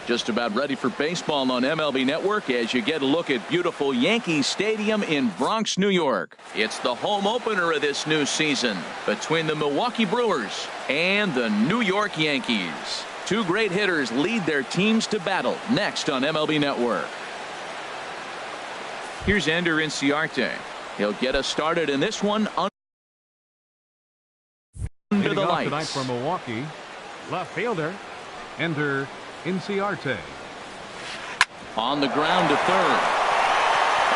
Just about ready for baseball on MLB Network as you get a look at beautiful Yankee Stadium in Bronx, New York. It's the home opener of this new season between the Milwaukee Brewers and the New York Yankees. Two great hitters lead their teams to battle next on MLB Network. Here's Ender Inciarte. He'll get us started in this one under the lights. Tonight for Milwaukee, left fielder Ender Inciarte. On the ground to third.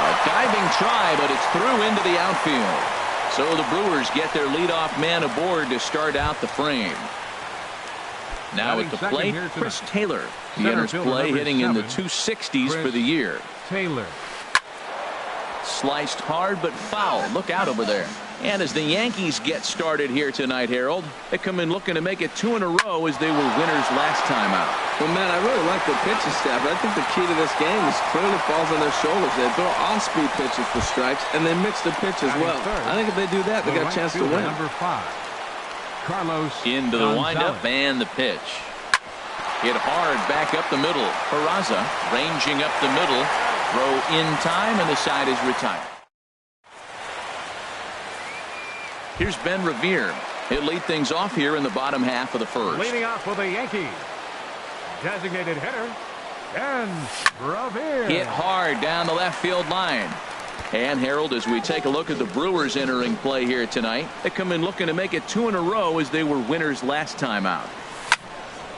A diving try, but it's through into the outfield. So the Brewers get their leadoff man aboard to start out the frame. Now at the plate, Chris Taylor. He enters play hitting in the 260s for the year. Taylor. Sliced hard but foul. Look out over there. And as the Yankees get started here tonight, Harold, they come in looking to make it 2 in a row as they were winners last time out. Well, man, I really like the pitching staff. I think the key to this game is clearly falls on their shoulders. They throw off-speed pitches for strikes, and they mix the pitch as well. I think if they do that, they got a chance to win. Number 5, Carlos into the windup and the pitch. Hit hard back up the middle. Peraza ranging up the middle. Throw in time, and the side is retired. Here's Ben Revere. He'll lead things off here in the bottom half of the first. Leading off for the Yankees, designated hitter, Ben Revere. Hit hard down the left field line. And Harold, as we take a look at the Brewers entering play here tonight, they come in looking to make it 2 in a row as they were winners last time out.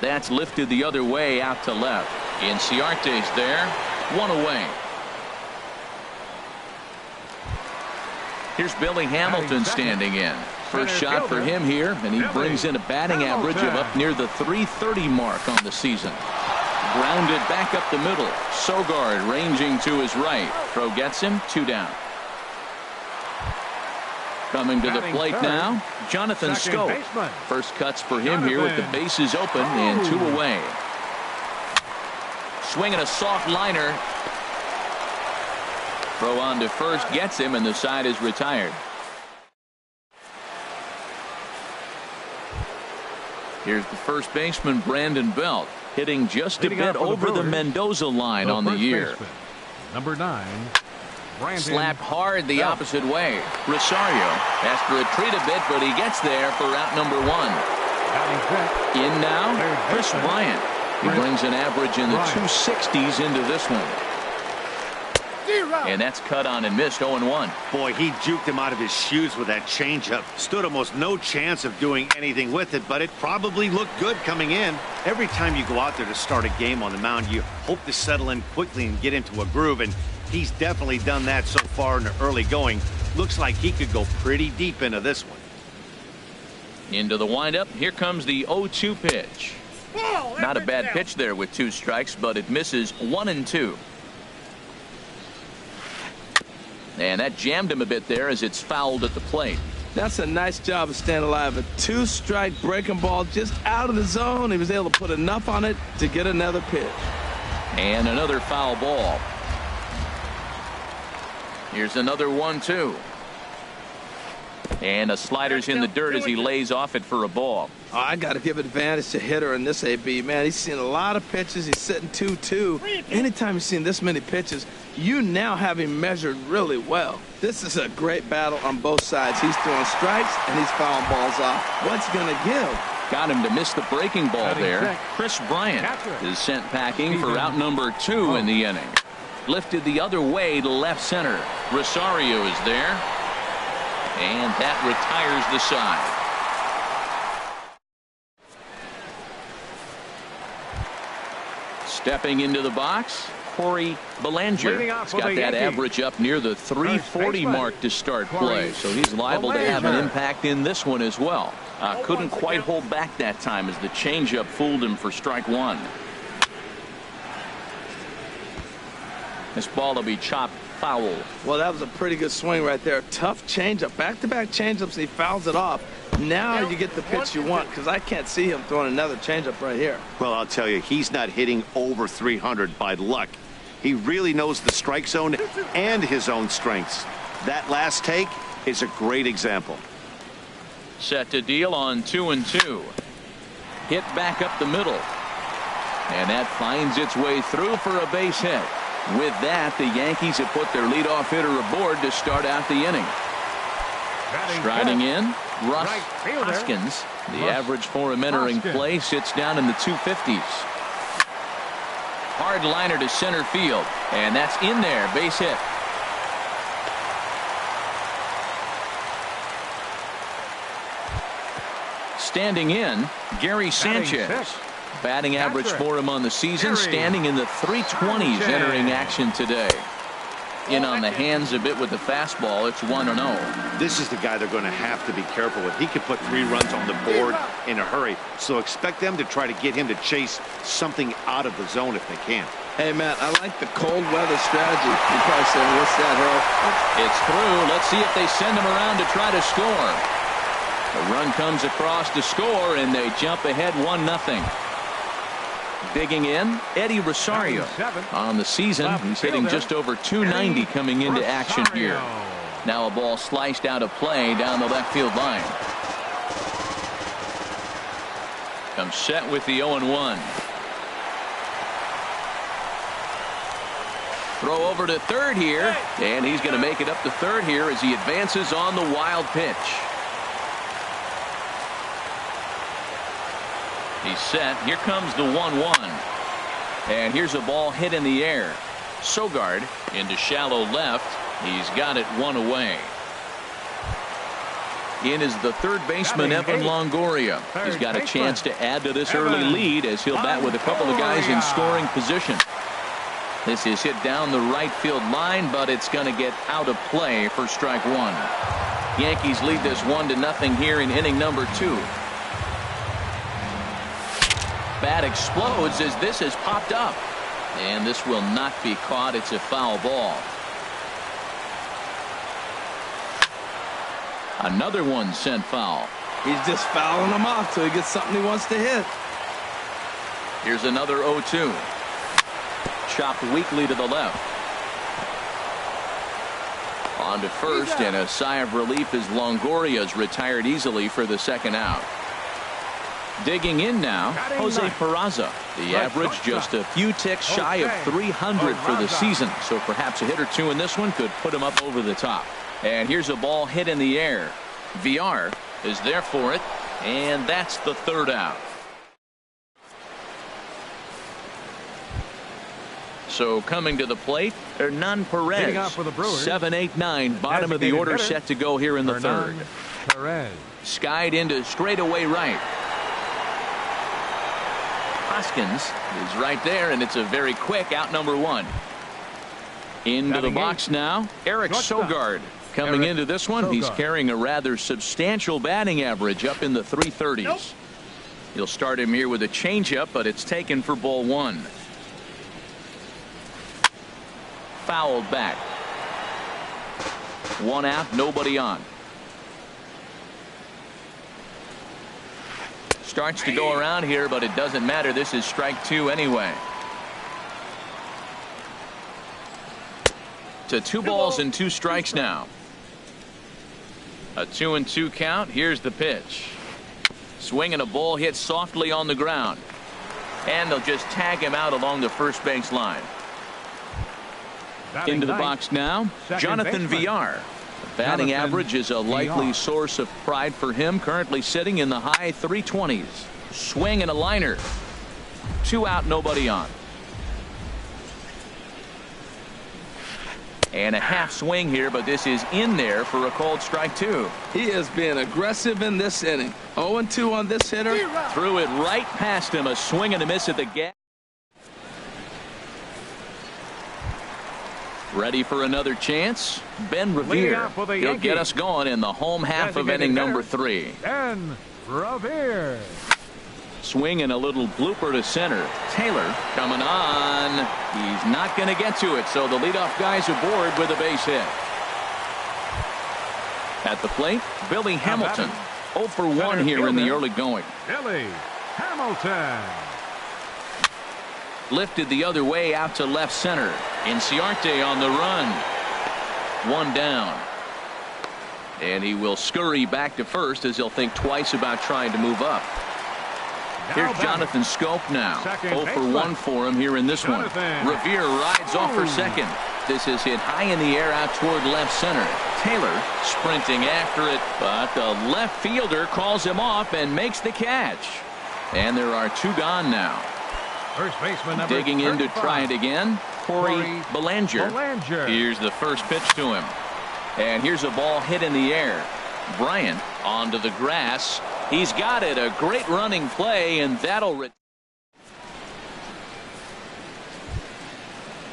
That's lifted the other way out to left. Inciarte's there. 1 away. Here's Billy Hamilton standing in. First shot for him here, and he brings in a batting average of up near the .330 mark on the season. Grounded back up the middle. Sogard ranging to his right. Throw gets him. 2 down. Coming to the plate now, Jonathan Schoop. First cuts for him here with the bases open and 2 away. Swinging a soft liner. Throw on to first gets him, and the side is retired. Here's the first baseman, Brandon Belt, hitting just a bit over the Mendoza line on the year. Number 9, Brandon. Slapped hard the opposite way. Rosario has to retreat a bit, but he gets there for out number 1. In now, Chris Bryant. He brings an average in the 260s into this one. And that's cut on and missed. 0-1. Boy, he juked him out of his shoes with that changeup. Stood almost no chance of doing anything with it, but it probably looked good coming in. Every time you go out there to start a game on the mound, you hope to settle in quickly and get into a groove, and he's definitely done that so far in the early going. Looks like he could go pretty deep into this one. Into the windup. Here comes the 0-2 pitch. Not a bad pitch there with 2 strikes, but it misses 1-2. And that jammed him a bit there as it's fouled at the plate. That's a nice job of staying alive. A 2-strike breaking ball just out of the zone. He was able to put enough on it to get another pitch. And another foul ball. Here's another 1-2. And a slider's in the dirt as he lays off it for a ball. Oh, I got to give advantage to hitter in this AB. Man, he's seen a lot of pitches. He's sitting 2-2. Anytime you've seen this many pitches, you now have him measured really well. This is a great battle on both sides. He's throwing strikes and he's fouling balls off. What's he going to give? Got him to miss the breaking ball there. Chris Bryant is sent packing for out number 2 in the inning. Lifted the other way to left center. Rosario is there. And that retires the side. Stepping into the box, Corey Belanger. He's got that average up near the 340 mark to start play, so he's liable to have an impact in this one as well. Couldn't quite hold back that time as the changeup fooled him for strike 1. This ball will be chopped foul. Well, that was a pretty good swing right there. Tough changeup. Back-to-back changeups, and he fouls it off. Now you get the pitch you want, because I can't see him throwing another changeup right here. Well, I'll tell you, he's not hitting over 300 by luck. He really knows the strike zone and his own strengths. That last take is a great example. Set to deal on 2-2. Hit back up the middle. And that finds its way through for a base hit. With that, the Yankees have put their leadoff hitter aboard to start out the inning. Striding in, Russ Hoskins. The average for him entering play sits down in the 250s. Hard liner to center field, and that's in there, base hit. Standing in, Gary Sanchez. Batting average for him on the season, standing in the 320s entering action today. In on the hands a bit with the fastball. It's 1-0. This is the guy they're going to have to be careful with. He could put 3 runs on the board in a hurry, so expect them to try to get him to chase something out of the zone if they can. Hey, Matt, I like the cold weather strategy. You're probably saying, what's that, Harold? It's through. Let's see if they send him around to try to score. The run comes across to score, and they jump ahead 1-0. Digging in, Eddie Rosario. On the season, he's hitting just over 290 coming into action here. Now a ball sliced out of play down the left field line. Comes set with the 0-1. Throw over to third here, and he's going to make it up to third here as he advances on the wild pitch. He's set. Here comes the 1-1. And here's a ball hit in the air. Sogard into shallow left. He's got it 1 away. In is the third baseman, Evan Longoria. He's got a chance to add to this early lead as he'll bat with a couple of guys in scoring position. This is hit down the right field line, but it's going to get out of play for strike 1. Yankees lead this 1-0 here in inning number 2. Bat explodes as this has popped up, and this will not be caught. It's a foul ball. Another one sent foul. He's just fouling them off till he gets something he wants to hit. Here's another 0-2. Chopped weakly to the left. On to first, and a sigh of relief as Longoria's retired easily for the second out. Digging in now, Jose Peraza. The average just a few ticks shy of 300 for the season, so perhaps a hit or two in this one could put him up over the top. And here's a ball hit in the air. VR is there for it, and that's the third out. So coming to the plate, Hernan Perez. 7-8-9, bottom of the order, set to go here in the third. Skied into straightaway right. Hoskins is right there, and it's a very quick out, number 1. Into the box now, Eric Sogard. Coming into this one, he's carrying a rather substantial batting average up in the 330s. You'll start him here with a changeup, but it's taken for ball 1. Fouled back. 1 out, nobody on. Starts to go around here, but it doesn't matter. This is strike 2 anyway. To 2 balls and 2 strikes now. A 2-2 count. Here's the pitch. Swing and a ball hit softly on the ground. And they'll just tag him out along the first base line. Into the box now, Jonathan VR. Batting average is a likely source of pride for him, currently sitting in the high 320s. Swing and a liner. 2 out, nobody on. And a half swing here, but this is in there for a called strike 2. He is being aggressive in this inning. 0-2 on this hitter. Threw it right past him, a swing and a miss at the gap. Ready for another chance? Ben Revere. He'll get us going in the home half of inning number 3. Ben Revere. Swing and a little blooper to center. Taylor coming on. He's not going to get to it, so the leadoff guy's aboard with a base hit. At the plate, Billy Hamilton. 0 for 1 here in the early going. Billy Hamilton. Lifted the other way out to left center. Inciarte on the run. 1 down. And he will scurry back to first as he'll think twice about trying to move up. Here's Jonathan Scope now. 0 for 1 for him here in this one. Revere rides off for second. This is hit high in the air out toward left center. Taylor sprinting after it, but the left fielder calls him off and makes the catch. And there are 2 gone now. First baseman number digging in to 35. try it again. Corey Belanger. Here's the first pitch to him. And here's a ball hit in the air. Bryant onto the grass. He's got it. A great running play, and that'll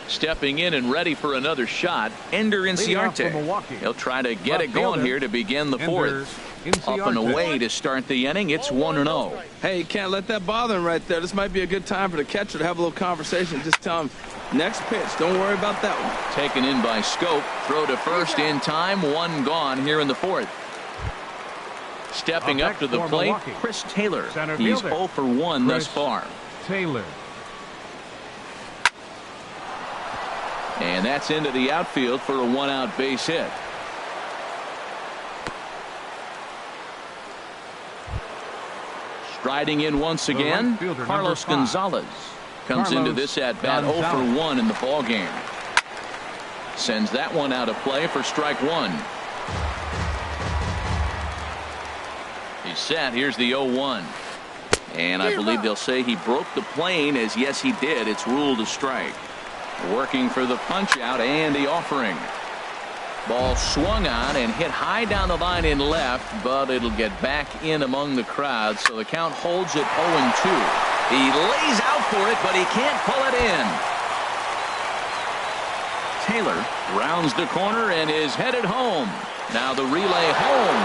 stepping in and ready for another shot. Ender Inciarte. He'll try to get it going here to begin the fourth. Up and away to start the inning. It's 1-0. Hey, you can't let that bother him right there. This might be a good time for the catcher to have a little conversation. Just tell him, next pitch, don't worry about that one. Taken in by Scope. Throw to first in time. 1 gone here in the fourth. Stepping up to the plate, Chris Taylor. He's 0 for 1 thus far. Taylor. And that's into the outfield for a 1-out base hit. Striding in once again, Carlos Gonzalez comes into this at bat 0 for 1 in the ball game. Sends that one out of play for strike 1. He's set. Here's the 0-1. And I believe they'll say he broke the plane, as yes he did. It's ruled a strike. Working for the punch out and the offering. Ball swung on and hit high down the line in left, but it'll get back in among the crowd, so the count holds at 0-2. He lays out for it, but he can't pull it in. Taylor rounds the corner and is headed home. Now the relay home,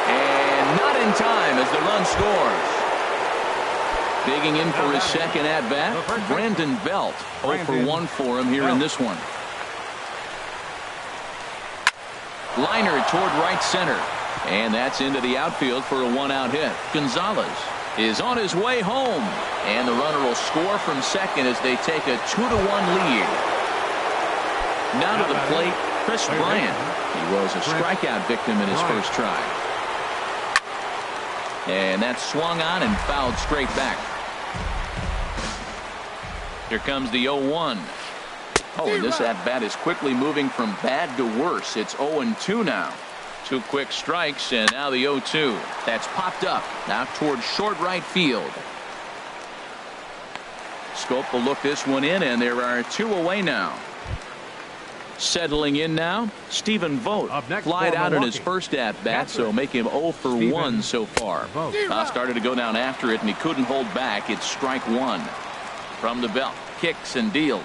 and not in time as the run scores. Digging in for his second at-bat, Brandon Belt. 0 for 1 for him here in this one. Liner toward right center. And that's into the outfield for a 1-out hit. Gonzalez is on his way home. And the runner will score from second as they take a 2-1 lead. Now to the plate, Chris Bryant. He was a strikeout victim in his first try. And that's swung on and fouled straight back. Here comes the 0-1. Oh, and this at-bat is quickly moving from bad to worse. It's 0-2 now. 2 quick strikes, and now the 0-2. That's popped up, now towards short right field. Scope will look this one in, and there are 2 away now. Settling in now, Stephen Vogt. Flied out in his first at-bat, so make him 0 for 1 so far. Started to go down after it, and he couldn't hold back. It's strike 1. From the belt, kicks and deals.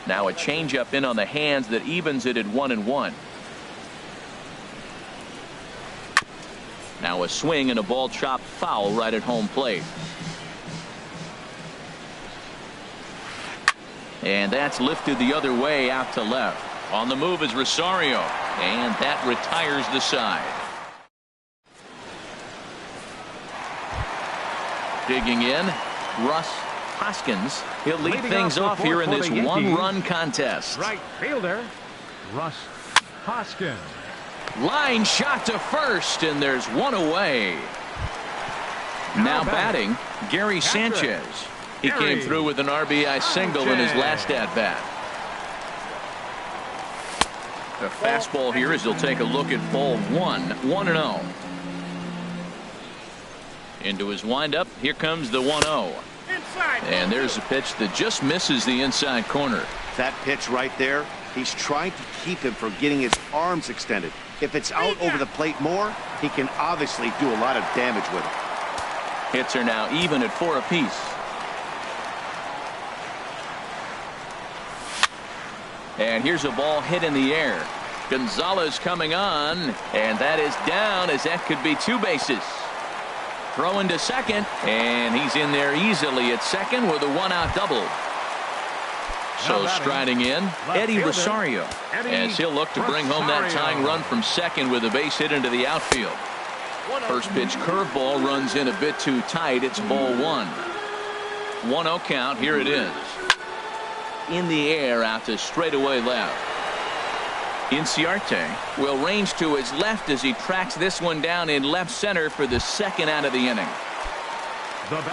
Now a changeup in on the hands that evens it at 1-1. Now a swing and a ball chopped foul right at home plate. And that's lifted the other way out to left. On the move is Rosario, and that retires the side. Digging in, Russ Hoskins. He'll lead things off here in this 1-run contest. Right fielder, Russ Hoskins. Line shot to first, and there's 1 away. Now batting, Gary Sanchez. He came through with an RBI single in his last at-bat. A fastball here as he'll take a look at ball 1. 1-0. Into his windup. Here comes the 1-0. And there's a pitch that just misses the inside corner. That pitch right there, he's trying to keep him from getting his arms extended. If it's out over the plate more, he can obviously do a lot of damage with it. Hits are now even at 4 apiece. And here's a ball hit in the air. Gonzalez coming on, and that is down, as that could be 2 bases. Throwing to second, and he's in there easily at second with a 1-out double. So striding in, Eddie Rosario, as he'll look to bring home that tying run from second with a base hit into the outfield. First pitch curveball runs in a bit too tight. It's ball 1. 1-0 count. Here it is. In the air out to straightaway left. Inciarte will range to his left as he tracks this one down in left center for the second out of the inning.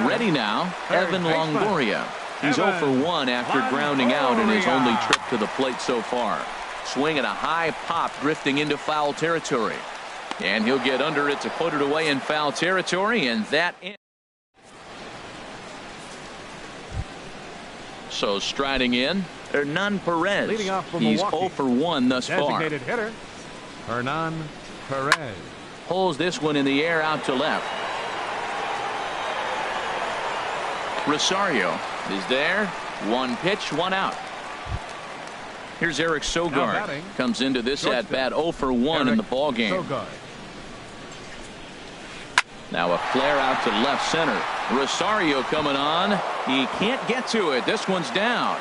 Ready now, Evan Longoria. He's 0 for 1 after grounding out in his only trip to the plate so far. Swing and a high pop drifting into foul territory. And he'll get under it to put it away in foul territory, and that ends. So striding in, Hernan Perez. Leading off from He's Milwaukee. 0 for 1 thus far. Designated hitter, Hernan Perez. Pulls this one in the air out to left. Rosario is there. One pitch, one out. Here's Eric Sogard. Comes into this at bat 0 for 1 in the ball game. Sogard. Now a flare out to left center. Rosario coming on. He can't get to it. This one's down.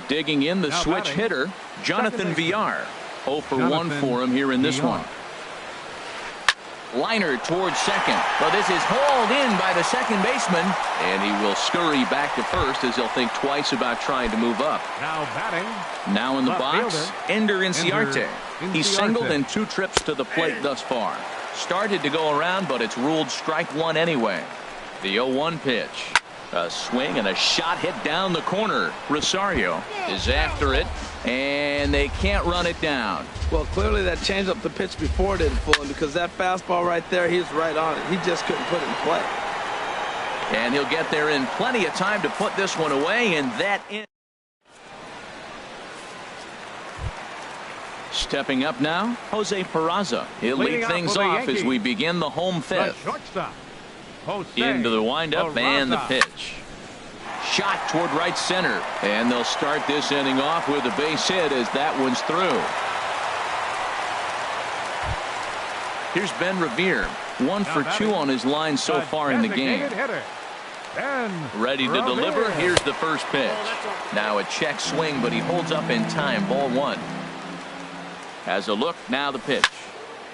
Digging in the switch hitter, Jonathan Villar. 0 for 1 for him here in this one. Liner towards second, but this is hauled in by the second baseman, and he will scurry back to first as he'll think twice about trying to move up. Now batting. Now in the box, fielder, Ender Inciarte. He's singled Inciarte. in 2 trips to the plate thus far. Started to go around, but it's ruled strike 1 anyway. The 0-1 pitch. A swing and a shot hit down the corner. Rosario is after it, and they can't run it down. Well, clearly that changeup the pitch before didn't fool him, because that fastball right there, he was right on it. He just couldn't put it in play. And he'll get there in plenty of time to put this one away, and that in. Stepping up now, Jose Peraza. He'll lead things off as we begin the home The fifth. shortstop, Jose Into the windup and the Peraza. pitch. Shot toward right center, and they'll start this inning off with a base hit as that one's through. Here's Ben Revere, 1 for 2 on his line so far in the game. Hitter, Ben Ready to Revere. deliver. Here's the first pitch. Now a check swing, but he holds up in time. Ball 1. Has a look. Now the pitch.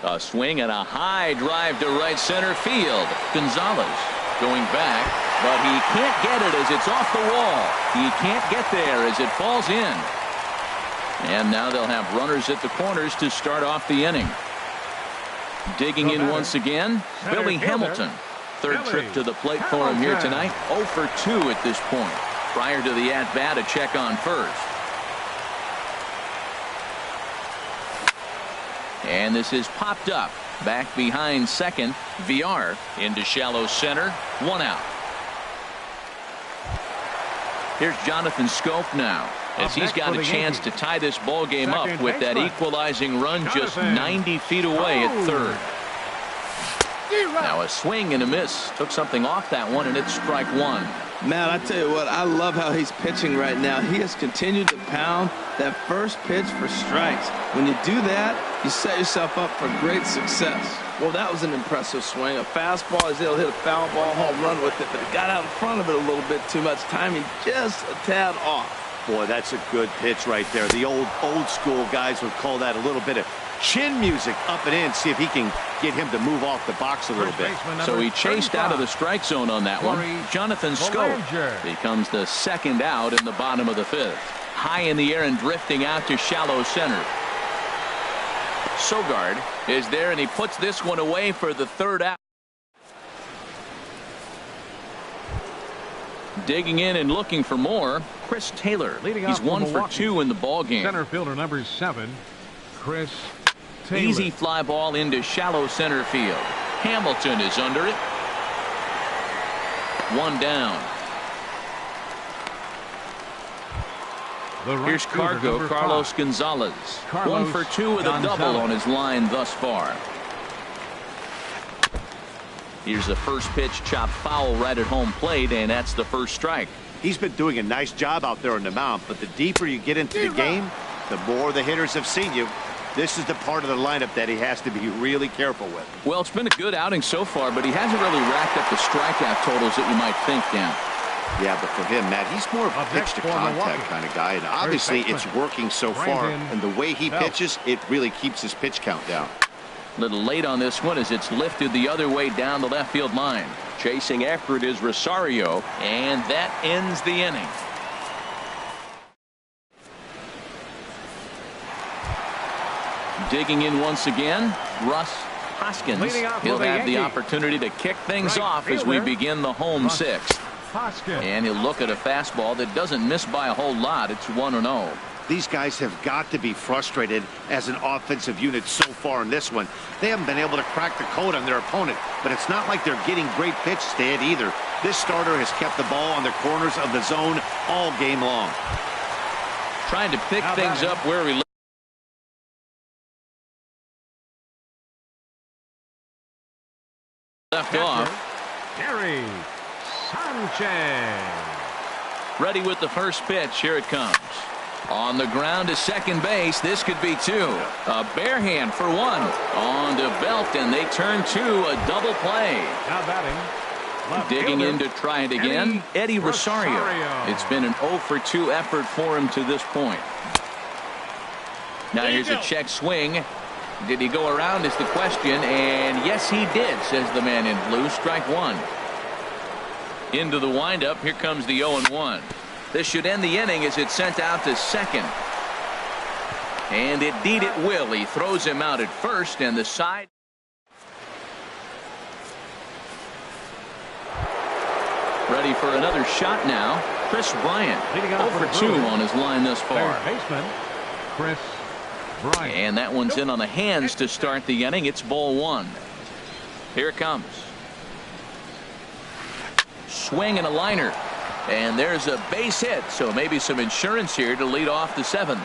A swing and a high drive to right center field. Gonzalez going back, but he can't get it as it's off the wall. He can't get there as it falls in. And now they'll have runners at the corners to start off the inning. Digging in once again, Billy Hamilton. Third trip to the plate for him here tonight. 0 for 2 at this point. Prior to the at-bat, a check on first. And this is popped up. Back behind second. Villar into shallow center. 1 out. Here's Jonathan Scope now, as he's got a chance to tie this ball game up with that equalizing run just 90 feet away at third. Now a swing and a miss. Took something off that one, and it's strike 1. Man, I tell you what, I love how he's pitching right now. He has continued to pound that first pitch for strikes. When you do that, you set yourself up for great success. Well, that was an impressive swing. A fastball, he'll hit a foul ball, home run with it, but he got out in front of it a little bit too much. Timing just a tad off. Boy, that's a good pitch right there. The old school guys would call that a little bit of chin music up and in. See if he can get him to move off the box a little bit. So he chased out of the strike zone on that one. Jonathan Scope becomes the second out in the bottom of the fifth. High in the air and drifting out to shallow center. Sogard is there, and he puts this one away for the third out. Digging in and looking for more, Chris Taylor. He's 1 for 2 in the ball game. Center fielder number 7, Chris Taylor. Easy fly ball into shallow center field. Hamilton is under it. 1 down. Here's Cargo, Carlos Gonzalez. 1 for 2 with a double on his line thus far. Here's the first pitch, chopped foul right at home plate, and that's the first strike. He's been doing a nice job out there on the mound, but the deeper you get into the game, the more the hitters have seen you. This is the part of the lineup that he has to be really careful with. Well, it's been a good outing so far, but he hasn't really racked up the strikeout totals that you might think, Dan. Yeah, but for him, Matt, he's more of a pitch-to-contact kind of guy, and obviously it's working so far, and the way he pitches, it really keeps his pitch count down. A little late on this one as it's lifted the other way down the left field line. Chasing after it is Rosario, and that ends the inning. Digging in once again, Russ Hoskins. Leading off He'll with a have the Yankee. opportunity to kick things Right off as we fielder. begin the home sixth. Hoskins. And he'll look at a fastball that doesn't miss by a whole lot. It's 1-0. These guys have got to be frustrated as an offensive unit so far in this one. They haven't been able to crack the code on their opponent, but it's not like they're getting great pitches to hit either. This starter has kept the ball on the corners of the zone all game long. Trying to pick Now things batting. up where he left off. Gary Sanchez. Ready with the first pitch. Here it comes. On the ground to second base. This could be two. A bare hand for one. On to Belt, and they turn to a double play. Now batting. Left Digging fielder, in to try it again. Eddie Rosario. It's been an 0 for 2 effort for him to this point. Now here's a check swing. Did he go around is the question, and yes he did, says the man in blue. Strike one. Into the windup. Here comes the 0-1. This should end the inning as it's sent out to second. And indeed it will. He throws him out at first, and the side. Ready for another shot now. Chris Bryant. Leading off 0 for for the 2 Brewers. on his line thus far. Third baseman Chris Bryant. And that one's in on the hands to start the inning. It's ball one. Here it comes. Swing and a liner. And there's a base hit, so maybe some insurance here to lead off the seventh.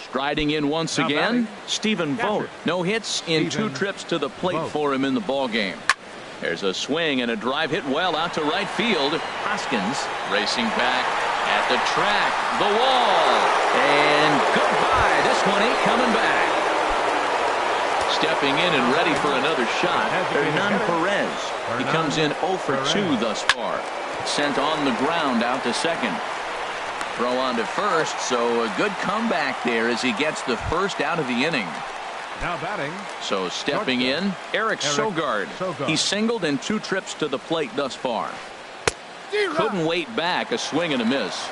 Striding in once Now again, batting. Stephen Vogt. No hits in 2 Stephen trips to the plate Vogt. for him in the ball game. There's a swing and a drive hit well out to right field. Hoskins racing back at the track, the wall, and goodbye. This one ain't coming back. Stepping in and ready for another shot, Hernan Perez. He comes in 0 for 2 thus far. Sent on the ground out to second. Throw on to first, so a good comeback there as he gets the first out of the inning. Now batting. So stepping in, Eric Sogard. Sogard. He singled in 2 trips to the plate thus far. Couldn't wait back. A swing and a miss.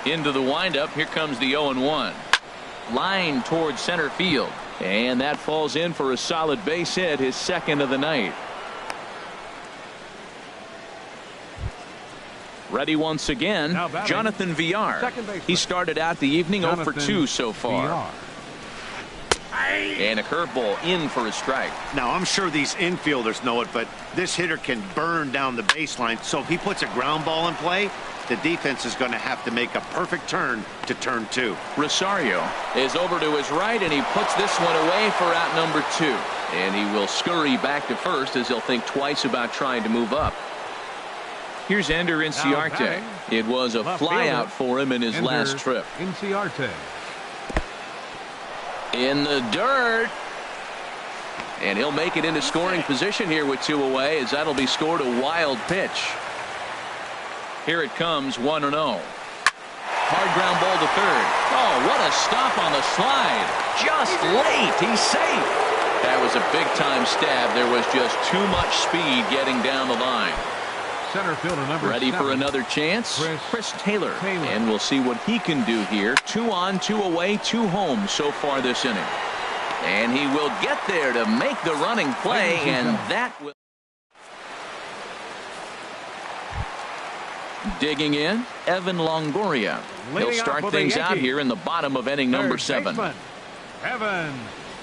Into the windup. Here comes the 0-1. Line towards center field. And that falls in for a solid base hit, his second of the night. Ready once again, Now batting. Jonathan Villar. Second baseman. He started out the evening 0 for 2 so far. VR. And a curveball in for a strike. Now, I'm sure these infielders know it, but this hitter can burn down the baseline. So if he puts a ground ball in play, the defense is going to have to make a perfect turn to turn 2. Rosario is over to his right, and he puts this one away for out number 2. And he will scurry back to first as he'll think twice about trying to move up. Here's Ender Inciarte. batting. It was a Left flyout fielder, for him in his Ender last trip. Inciarte. In the dirt. And he'll make it into scoring position here with 2 away, as that'll be scored a wild pitch. Here it comes, 1-0. Hard ground ball to third. Oh, what a stop on the slide. Just late. He's safe. That was a big-time stab. There was just too much speed getting down the line. Center fielder number Ready 7. for another chance? Chris Taylor. Taylor. And we'll see what he can do here. 2 on, 2 away, 2 home so far this inning. And he will get there to make the running play, and that will. Digging in, Evan Longoria. He'll Leading start off with a things out Yankee. here in the bottom of inning number Third 7. baseman, Evan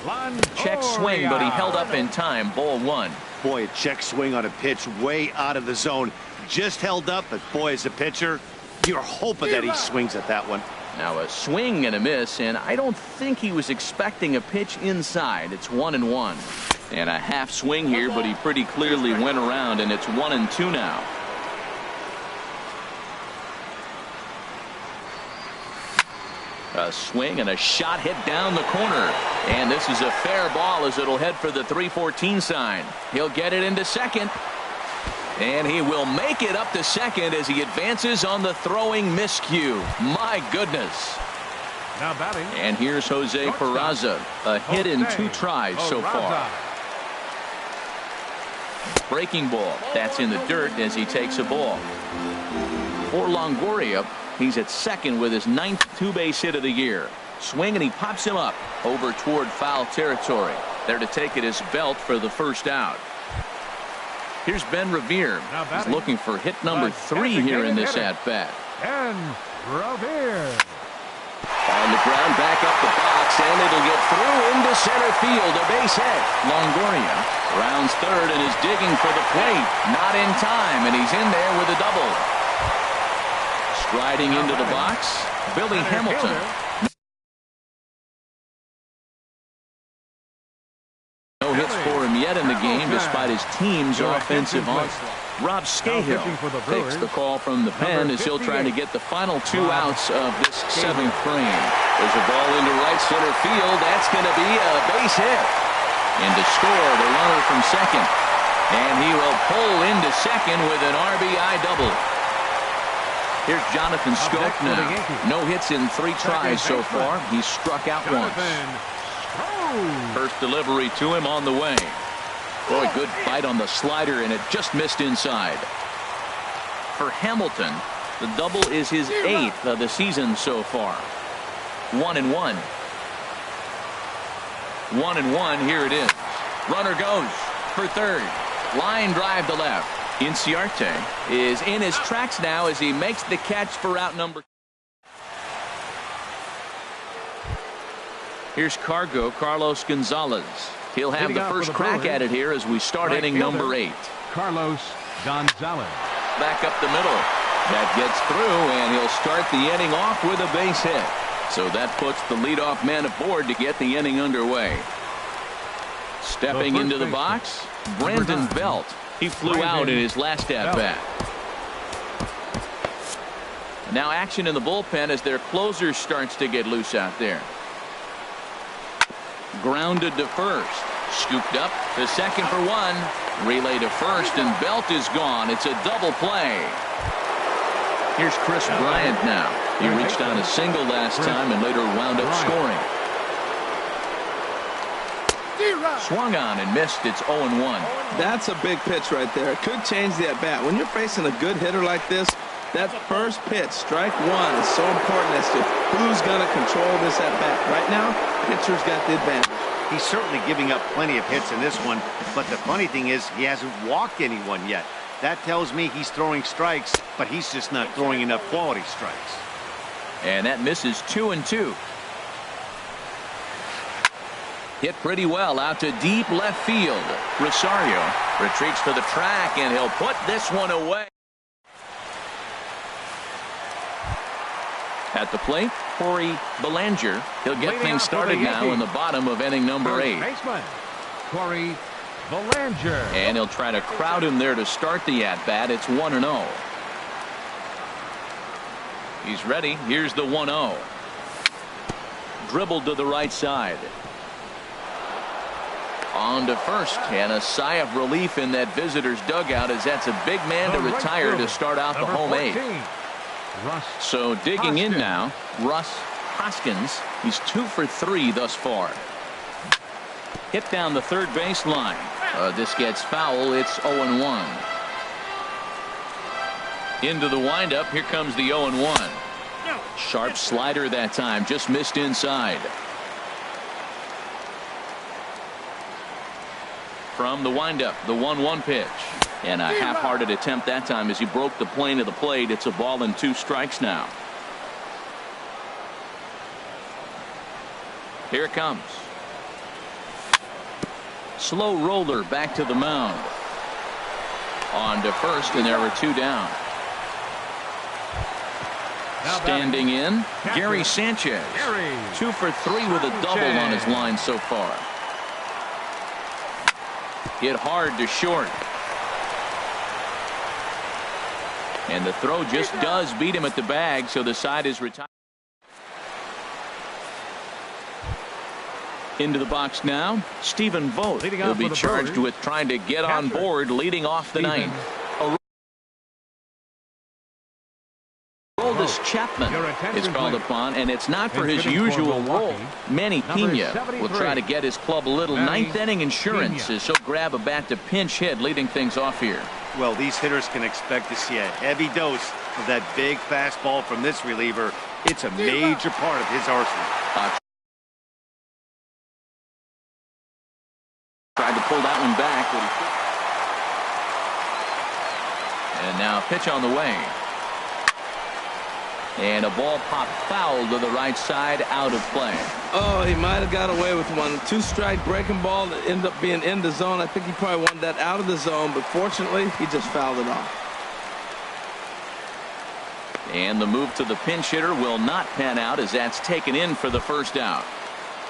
Longoria. Check swing, but he held up in time. Ball 1. Boy, a check swing on a pitch way out of the zone. Just held up, but boy, as a pitcher, you're hoping that he swings at that one. Now a swing and a miss, and I don't think he was expecting a pitch inside. It's 1-1. And a half swing here, but he pretty clearly went around, and it's 1-2 now. A swing and a shot hit down the corner. And this is a fair ball as it'll head for the 3-14 sign. He'll get it into second. And he will make it up to second as he advances on the throwing miscue. My goodness. Now batting. And here's Jose Peraza. A hit in 2 tries so far. Breaking ball. That's in the dirt as he takes a ball. For Longoria, he's at second with his 9th two-base hit of the year. Swing, and he pops him up over toward foul territory. There to take it is Belt for the first out. Here's Ben Revere. He's looking for hit number 3 here in this at-bat. And Revere. On the ground, back up the box, and it'll get through into center field. A base hit. Longoria rounds third and is digging for the plate. Not in time, and he's in there with a double. Striding into the box, Billy Hamilton. No hits for him yet in the game, despite his team's offensive onslaught. Rob Scahill takes the call from the pen as he'll try to get the final 2 outs of this 7th frame. There's a ball into right center field. That's going to be a base hit. And to score, the runner from second. And he will pull into second with an RBI double. Here's Jonathan Scope now. No hits in 3 tries so far. He's struck out once. First delivery to him on the way. Boy, good fight on the slider, and it just missed inside. For Hamilton, the double is his 8th of the season so far. 1-1. 1-1. Here it is. Runner goes for third. Line drive to left. Ytsytsyts is in his tracks now as he makes the catch for out number. Here's Carlos Gonzalez. He'll have the first crack at it here as we start inning number 8. Carlos Gonzalez. Back up the middle. That gets through, and he'll start the inning off with a base hit. So that puts the leadoff man aboard to get the inning underway. Stepping into the box, Brandon Belt. He flew out in his last at-bat. Now action in the bullpen as their closer starts to get loose out there. Grounded to first. Scooped up to second for 1. Relay to first, and Belt is gone. It's a double play. Here's Chris Bryant now. He reached on a single last time and later wound up scoring. Swung on and missed. It's 0-1. That's a big pitch right there. It could change the at-bat. When you're facing a good hitter like this, that first pitch, strike 1, is so important as to who's going to control this at-bat. Right now, pitcher's got the advantage. He's certainly giving up plenty of hits in this one, but the funny thing is he hasn't walked anyone yet. That tells me he's throwing strikes, but he's just not throwing enough quality strikes. And that misses 2-2. Hit pretty well out to deep left field. Rosario retreats to the track, and he'll put this one away. At the plate, Corey Belanger. He'll get things started now in the bottom of inning number 8. Corey Belanger. And he'll try to crowd him there to start the at-bat. It's 1-0. He's ready. Here's the 1-0. Dribbled to the right side. On to first, and a sigh of relief in that visitor's dugout as that's a big man to retire to start out the home 8. So digging in now, Russ Hoskins. He's 2 for 3 thus far. Hit down the third base line. This gets foul. It's 0-1. Into the windup. Here comes the 0-1. Sharp slider that time. Just missed inside. From the windup, the 1-1 pitch. And a half-hearted attempt that time as he broke the plane of the plate. It's a ball and 2 strikes now. Here it comes. Slow roller back to the mound. On to first, and there were 2 down. Standing in, Gary Sanchez. 2 for 3 with a double on his line so far. Hit hard to short. And the throw just does beat him at the bag, so the side is retired. Into the box now, Stephen Vogt will be charged with trying to get on board leading off the 9th. Aroldis Chapman is called upon, and it's not for his Hitting for usual role. Milwaukee, Manny number Pena will 73. try to get his club a little Manny ninth-inning insurance Pena. as he'll grab a bat to pinch hit, leading things off here. Well, these hitters can expect to see a heavy dose of that big fastball from this reliever. It's a major part of his arsenal. Tried to pull that one back, but he... And now a pitch on the way. And a ball popped foul to the right side, out of play. Oh, he might have got away with one. Two-strike breaking ball that ended up being in the zone. I think he probably wanted that out of the zone, but fortunately, he just fouled it off. And the move to the pinch hitter will not pan out as that's taken in for the first out.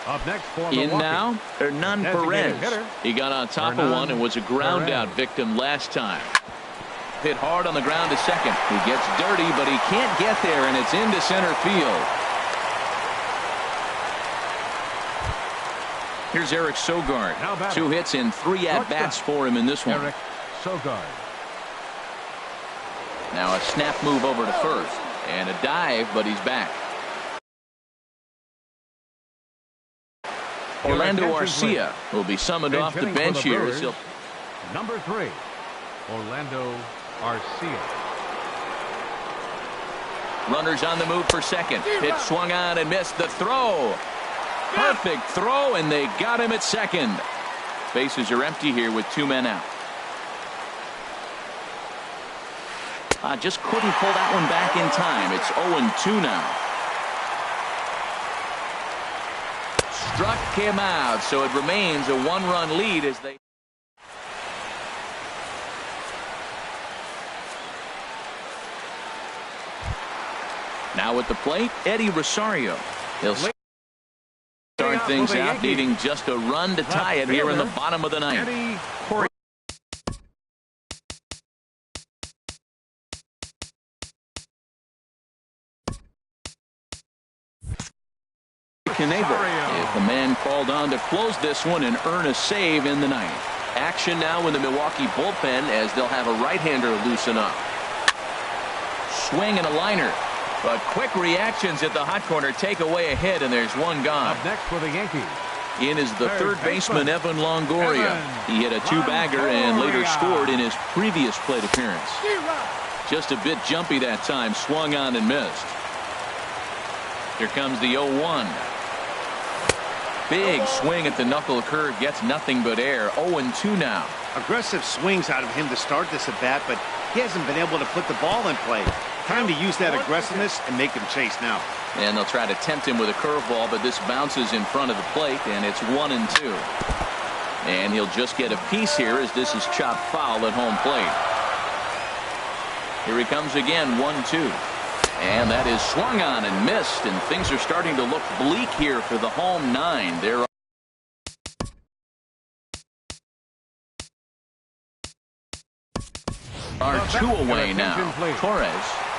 Up next for In Milwaukee. now, Hernan Designated Perez. hitter, He got on top of Hernan one and was a ground Perez. out victim last time. Hit hard on the ground to second. He gets dirty, but he can't get there, and it's into center field. Here's Eric Sogard. Now batting. 2 hits and 3 at-bats for him in this one. Eric Sogard. Now a snap move over to first. And a dive, but he's back. Orlando Arcia will be summoned off the bench here as he'll... Number 3, Orlando Arcia. Runners on the move for second. Pitch swung on and missed the throw. Perfect throw, and they got him at second. Bases are empty here with 2 men out. Just couldn't pull that one back in time. It's 0-2 now. Struck him out, so it remains a 1-run lead as they... Now at the plate, Eddie Rosario. He'll start things out, needing just a run to tie it here in the bottom of the ninth. Eddie Knebel is the man called on to close this one and earn a save in the ninth. Action now in the Milwaukee bullpen as they'll have a right-hander loosen up. Swing and a liner. But quick reactions at the hot corner take away a hit, and there's one gone. Up next for the Yankees. In is the third baseman, Evan Longoria. He hit a 2-bagger and later scored in his previous plate appearance. Just a bit jumpy that time, swung on and missed. Here comes the 0-1. Big swing at the knuckle curve, gets nothing but air. 0-2 now. Aggressive swings out of him to start this at bat, but he hasn't been able to put the ball in play. Time to use that aggressiveness and make him chase now. And they'll try to tempt him with a curveball, but this bounces in front of the plate, and it's 1-2. And he'll just get a piece here as this is chopped foul at home plate. Here he comes again, 1-2. And that is swung on and missed, and things are starting to look bleak here for the home 9. There are 2 away now. Torres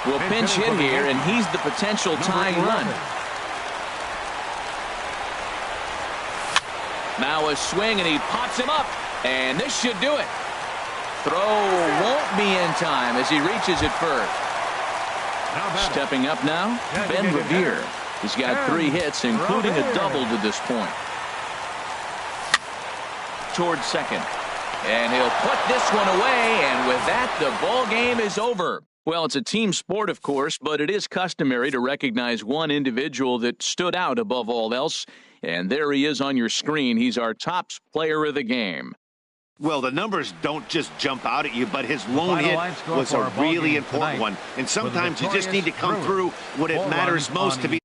will pinch hit here, and he's the potential tying run. Now a swing, and he pops him up, and this should do it. Throw won't be in time as he reaches it first. Stepping up now, Ben Revere. He's got 3 hits, including a double to this point. Towards second. And he'll put this one away, and with that, the ball game is over. Well, it's a team sport, of course, but it is customary to recognize one individual that stood out above all else. And there he is on your screen. He's our top player of the game. Well, the numbers don't just jump out at you, but his lone hit was a really important one. And sometimes you just need to come through when it matters most to be